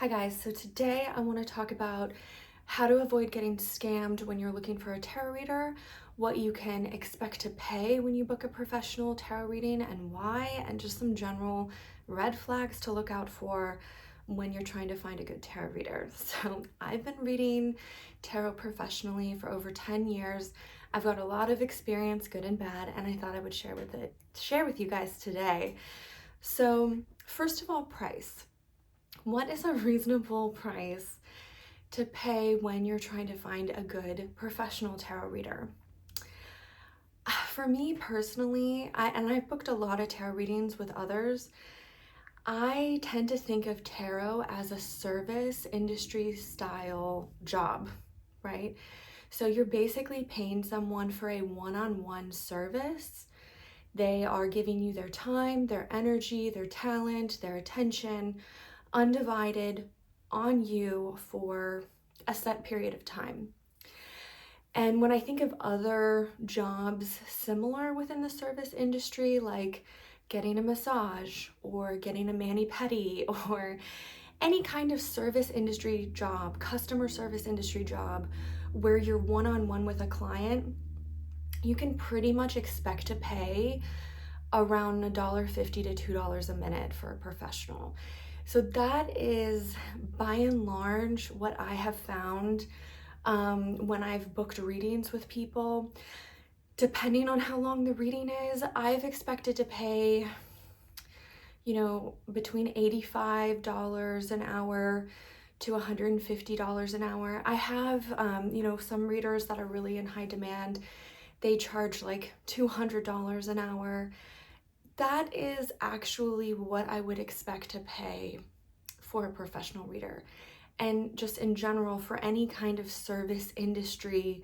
Hi guys, so today I want to talk about how to avoid getting scammed when you're looking for a tarot reader, what you can expect to pay when you book a professional tarot reading and why, and just some general red flags to look out for when you're trying to find a good tarot reader. So I've been reading tarot professionally for over 10 years. I've got a lot of experience, good and bad, and I thought I would share with you guys today. So first of all, price. What is a reasonable price to pay when you're trying to find a good professional tarot reader? For me personally, I've booked a lot of tarot readings with others, I tend to think of tarot as a service industry style job, right? So you're basically paying someone for a one-on-one service. They are giving you their time, their energy, their talent, their attention, undivided on you for a set period of time. And when I think of other jobs similar within the service industry, like getting a massage or getting a mani-pedi or any kind of service industry job, customer service industry job, where you're one-on-one with a client, you can pretty much expect to pay around $1.50 to $2 a minute for a professional. So that is by and large what I have found when I've booked readings with people. Depending on how long the reading is, I've expected to pay, between $85 an hour to $150 an hour. I have, some readers that are really in high demand. They charge like $200 an hour. That is actually what I would expect to pay for a professional reader. And just in general, for any kind of service industry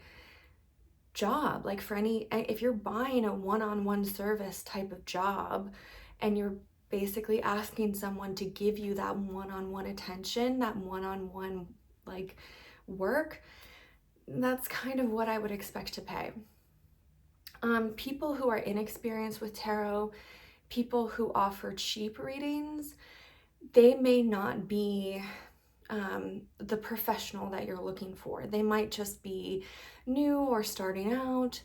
job, like if you're buying a one-on-one service type of job and you're basically asking someone to give you that one-on-one attention, that one-on-one like work, that's kind of what I would expect to pay. People who are inexperienced with tarot, people who offer cheap readings, they may not be the professional that you're looking for. They might just be new or starting out,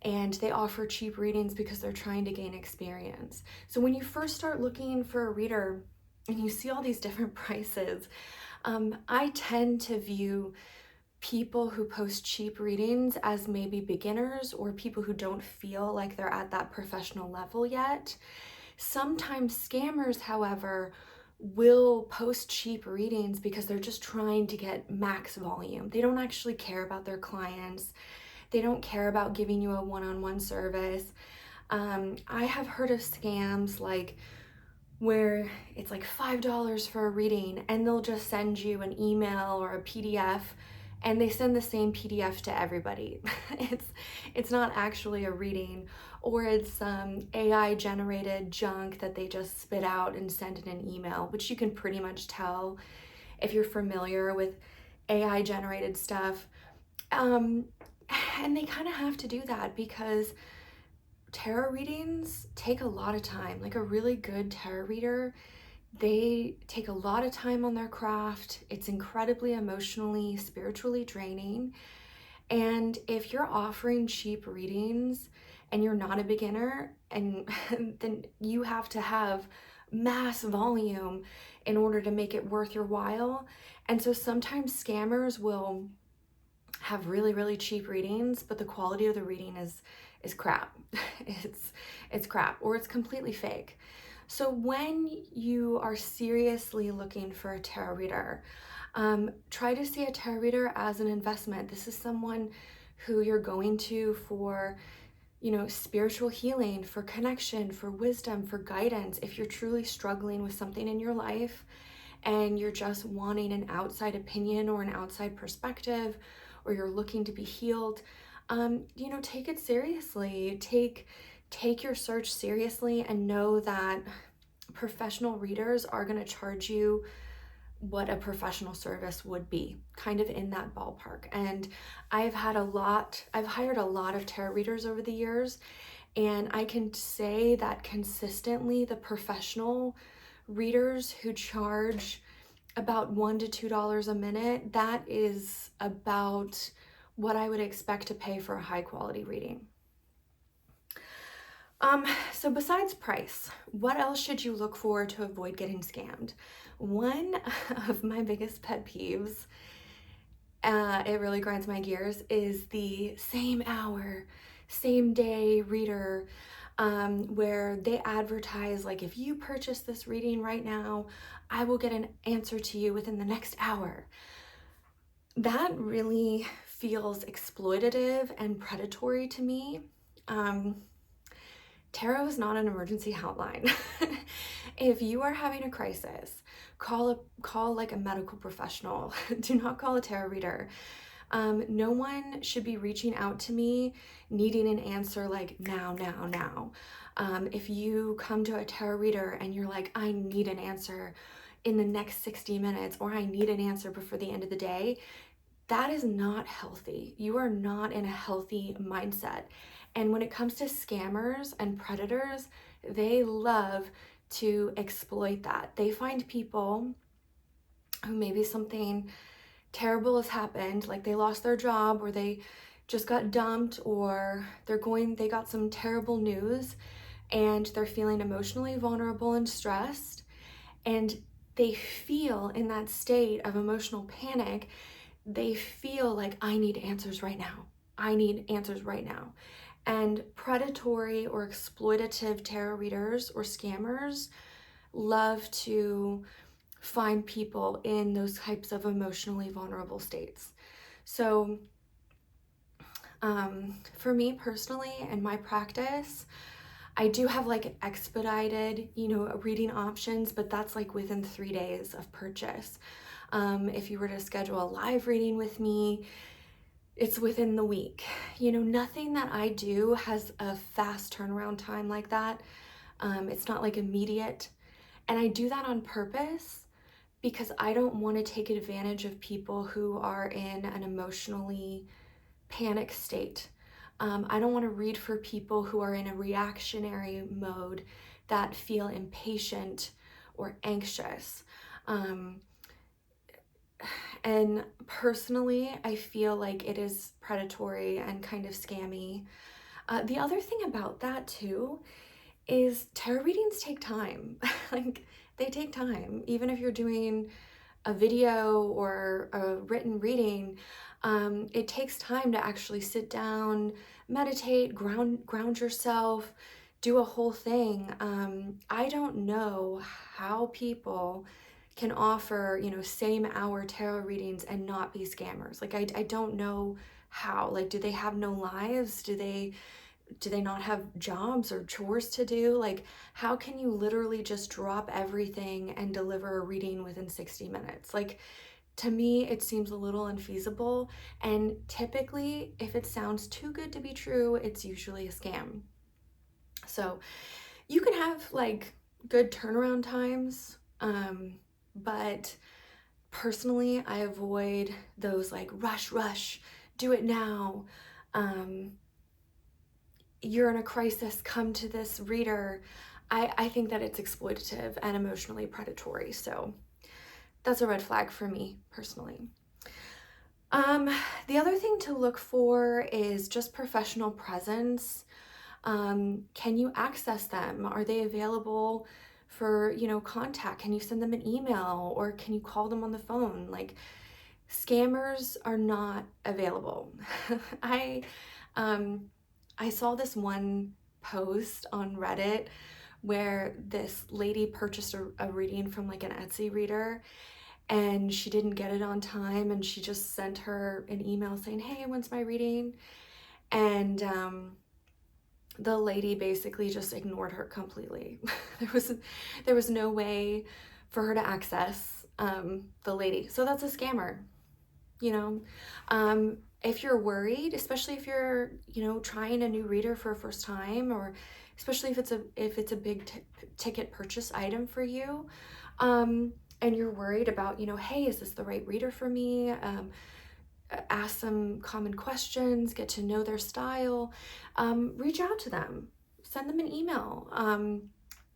and they offer cheap readings because they're trying to gain experience. So when you first start looking for a reader and you see all these different prices, I tend to view people who post cheap readings as maybe beginners or people who don't feel like they're at that professional level yet. Sometimes scammers, however, will post cheap readings because they're just trying to get max volume. They don't actually care about their clients. They don't care about giving you a one-on-one service. I have heard of scams like where it's like $5 for a reading and they'll just send you an email or a PDF, and they send the same PDF to everybody. It's not actually a reading, or it's some AI generated junk that they just spit out and send in an email, which you can pretty much tell if you're familiar with AI generated stuff. And they kind of have to do that because tarot readings take a lot of time. Like a really good tarot reader, they take a lot of time on their craft. It's incredibly emotionally, spiritually draining. And if you're offering cheap readings and you're not a beginner, and then you have to have mass volume in order to make it worth your while. And so sometimes scammers will have really, really cheap readings, but the quality of the reading is crap. It's crap, or it's completely fake. So when you are seriously looking for a tarot reader, try to see a tarot reader as an investment. This is someone who you're going to for, spiritual healing, for connection, for wisdom, for guidance. If you're truly struggling with something in your life and you're just wanting an outside opinion or an outside perspective, or you're looking to be healed, take it seriously. Take your search seriously and know that professional readers are going to charge you what a professional service would be, kind of in that ballpark. And I've hired a lot of tarot readers over the years, and I can say that consistently the professional readers who charge about $1 to $2 a minute. That is about what I would expect to pay for a high quality reading. So besides price, what else should you look for to avoid getting scammed? One of my biggest pet peeves, it really grinds my gears, is the same hour, same day reader, where they advertise like, if you purchase this reading right now, I will get an answer to you within the next hour. That really feels exploitative and predatory to me. Tarot is not an emergency hotline. If you are having a crisis, call like a medical professional. Do not call a tarot reader. No one should be reaching out to me needing an answer like now. If you come to a tarot reader and you're like, I need an answer in the next 60 minutes, or I need an answer before the end of the day, that is not healthy. You are not in a healthy mindset. And when it comes to scammers and predators, they love to exploit that. They find people who maybe something terrible has happened, like they lost their job, or they just got dumped, or they got some terrible news and they're feeling emotionally vulnerable and stressed, and they feel in that state of emotional panic, they feel like, I need answers right now. I need answers right now. And predatory or exploitative tarot readers or scammers love to find people in those types of emotionally vulnerable states. So for me personally, in my practice, I do have like expedited, reading options, but that's like within 3 days of purchase. If you were to schedule a live reading with me, it's within the week. Nothing that I do has a fast turnaround time like that. It's not like immediate. And I do that on purpose because I don't want to take advantage of people who are in an emotionally panic state. I don't want to read for people who are in a reactionary mode that feel impatient or anxious. And personally, I feel like it is predatory and kind of scammy. The other thing about that too is tarot readings take time. Like, they take time. Even if you're doing a video or a written reading, it takes time to actually sit down, meditate, ground yourself, do a whole thing. I don't know how people can offer, same hour tarot readings and not be scammers. Like, I don't know how. Like, do they have no lives? Do they not have jobs or chores to do? Like, how can you literally just drop everything and deliver a reading within 60 minutes? Like, to me, it seems a little unfeasible. And typically, if it sounds too good to be true, it's usually a scam. So you can have like good turnaround times, but personally, I avoid those like rush, do it now. You're in a crisis, come to this reader. I think that it's exploitative and emotionally predatory. So that's a red flag for me personally. The other thing to look for is just professional presence. Can you access them? Are they available for, contact? Can you send them an email, or can you call them on the phone? Like, scammers are not available. I saw this one post on Reddit where this lady purchased a reading from like an Etsy reader, and she didn't get it on time, and she just sent her an email saying, hey, when's my reading? And the lady basically just ignored her completely. There was no way for her to access the lady. So that's a scammer. If you're worried, especially if you're, trying a new reader for a first time, or especially if it's a big ticket purchase item for you, and you're worried about, hey, is this the right reader for me? Ask some common questions, get to know their style, reach out to them, send them an email.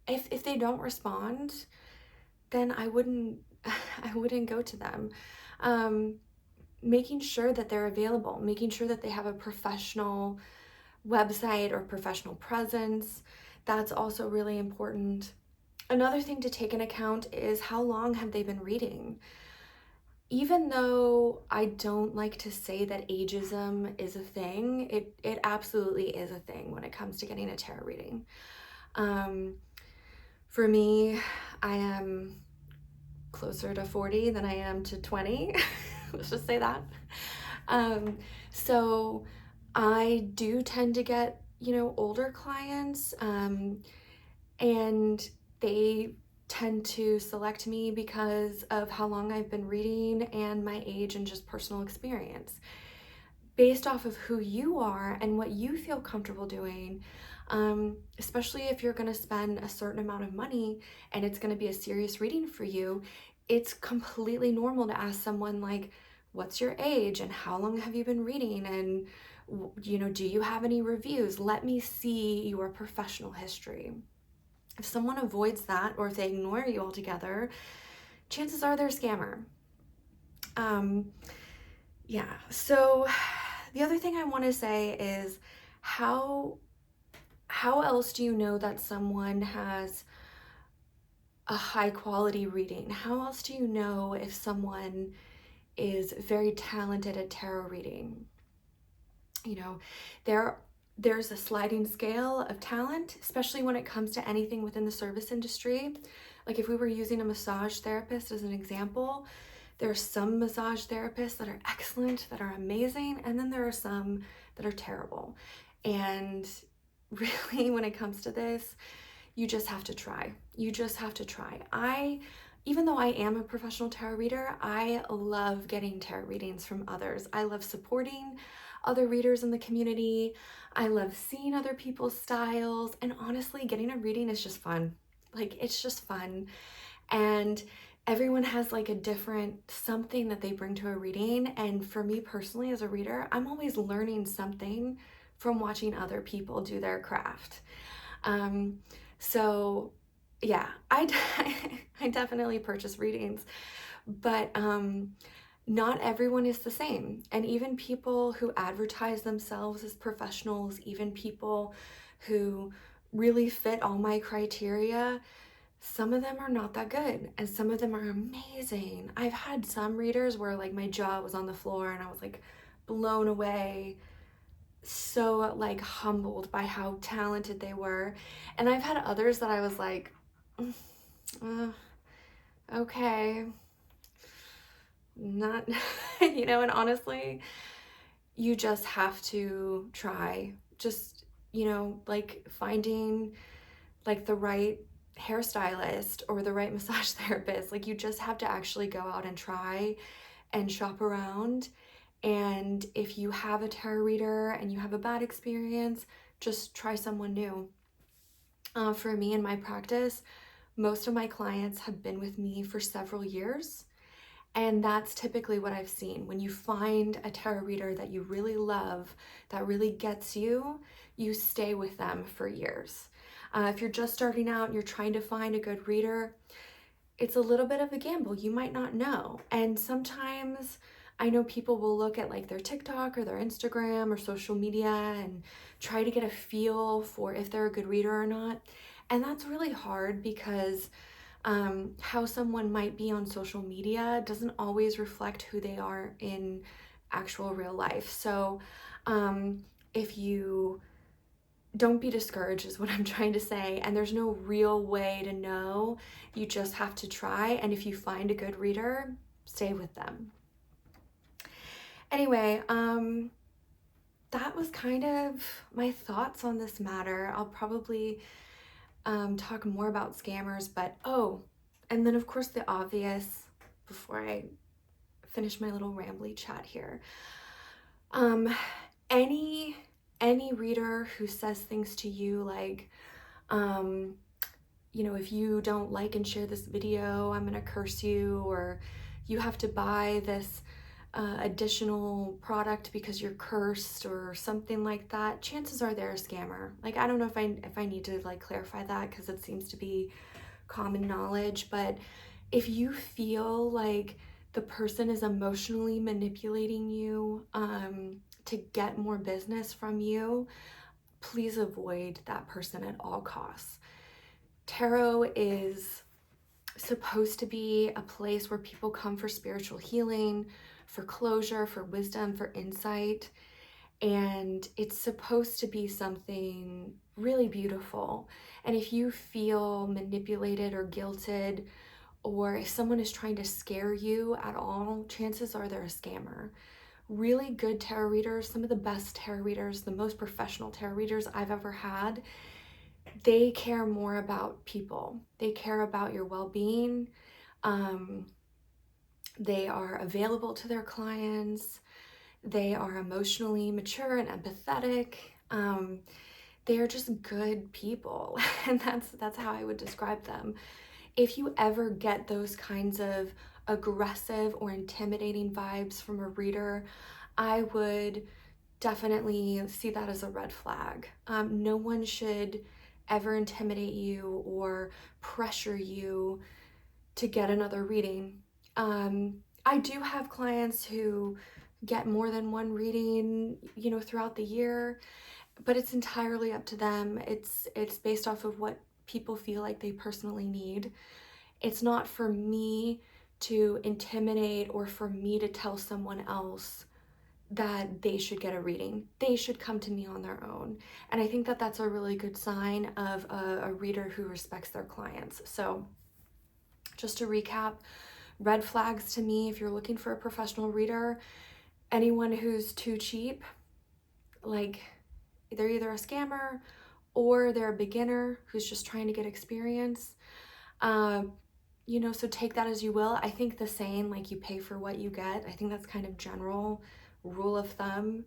If they don't respond, then I wouldn't I wouldn't go to them. Um, Making sure that they're available, making sure that they have a professional website or professional presence, that's also really important. Another thing to take into account is how long have they been reading? Even though I don't like to say that ageism is a thing, it absolutely is a thing when it comes to getting a tarot reading. Um, for me, I am closer to 40 than I am to 20. Let's just say that. Um, so I do tend to get, older clients, and they tend to select me because of how long I've been reading and my age and just personal experience. Based off of who you are and what you feel comfortable doing, especially if you're going to spend a certain amount of money and it's going to be a serious reading for you, it's completely normal to ask someone like, what's your age and how long have you been reading, and do you have any reviews? Let me see your professional history. If someone avoids that, or if they ignore you altogether, chances are they're a scammer. Yeah, so the other thing I want to say is how else do you know that someone has a high quality reading? How else do you know if someone is very talented at tarot reading? There's a sliding scale of talent, especially when it comes to anything within the service industry. Like if we were using a massage therapist as an example, there are some massage therapists that are excellent, that are amazing, and then there are some that are terrible. And really, when it comes to this, you just have to try. You just have to try. Even though I am a professional tarot reader, I love getting tarot readings from others. I love supporting other readers in the community. I love seeing other people's styles. And honestly, getting a reading is just fun. Like, it's just fun. And everyone has like a different something that they bring to a reading. And for me personally, as a reader, I'm always learning something from watching other people do their craft. So yeah, I definitely purchase readings, but not everyone is the same. And even people who advertise themselves as professionals, even people who really fit all my criteria, some of them are not that good and some of them are amazing. I've had some readers where like my jaw was on the floor and I was like blown away, so like humbled by how talented they were. And I've had others that I was like, okay, not, and honestly, you just have to try. Just, like finding like the right hairstylist or the right massage therapist. Like you just have to actually go out and try and shop around. And if you have a tarot reader and you have a bad experience, just try someone new. For me in my practice, most of my clients have been with me for several years. And that's typically what I've seen. When you find a tarot reader that you really love, that really gets you, you stay with them for years. If you're just starting out and you're trying to find a good reader, it's a little bit of a gamble. You might not know. And sometimes I know people will look at like their TikTok or their Instagram or social media and try to get a feel for if they're a good reader or not. And that's really hard because how someone might be on social media doesn't always reflect who they are in actual real life. So if you don't be discouraged is what I'm trying to say. And there's no real way to know. You just have to try. And if you find a good reader, stay with them. Anyway, that was kind of my thoughts on this matter. I'll probably talk more about scammers, but and then of course the obvious before I finish my little rambly chat here. Any reader who says things to you like, if you don't like and share this video, I'm gonna curse you, or you have to buy this additional product because you're cursed or something like that, chances are they're a scammer. Like, I don't know if I need to like clarify that because it seems to be common knowledge, but If you feel like the person is emotionally manipulating you to get more business from you, please avoid that person at all costs. Tarot is supposed to be a place where people come for spiritual healing, for closure, for wisdom, for insight. And it's supposed to be something really beautiful. And if you feel manipulated or guilted, or if someone is trying to scare you at all, chances are they're a scammer. Really good tarot readers, some of the best tarot readers, the most professional tarot readers I've ever had, they care more about people. They care about your well-being. They are available to their clients. They are emotionally mature and empathetic. They are just good people, and that's how I would describe them. If you ever get those kinds of aggressive or intimidating vibes from a reader, I would definitely see that as a red flag. No one should ever intimidate you or pressure you to get another reading. I do have clients who get more than one reading, throughout the year, but it's entirely up to them. It's based off of what people feel like they personally need. It's not for me to intimidate or for me to tell someone else that they should get a reading. They should come to me on their own. And I think that that's a really good sign of a reader who respects their clients. So just to recap, red flags to me, if you're looking for a professional reader, anyone who's too cheap, like they're either a scammer or they're a beginner who's just trying to get experience. So take that as you will. I think the saying, like, you pay for what you get, I think that's kind of general rule of thumb.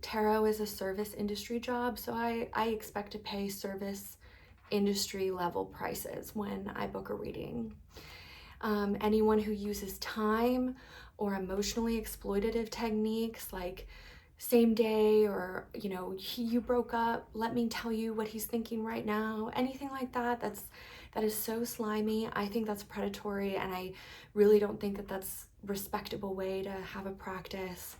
Tarot is a service industry job, so I expect to pay service industry level prices when I book a reading. Anyone who uses time or emotionally exploitative techniques like same day or, you broke up, let me tell you what he's thinking right now, anything like that, that is so slimy. I think that's predatory, and I really don't think that that's a respectable way to have a practice.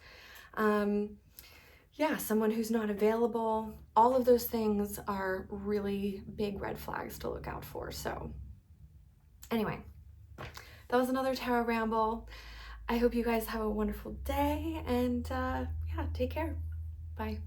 Someone who's not available, all of those things are really big red flags to look out for. So anyway, that was another tarot ramble. I hope you guys have a wonderful day, and take care. Bye.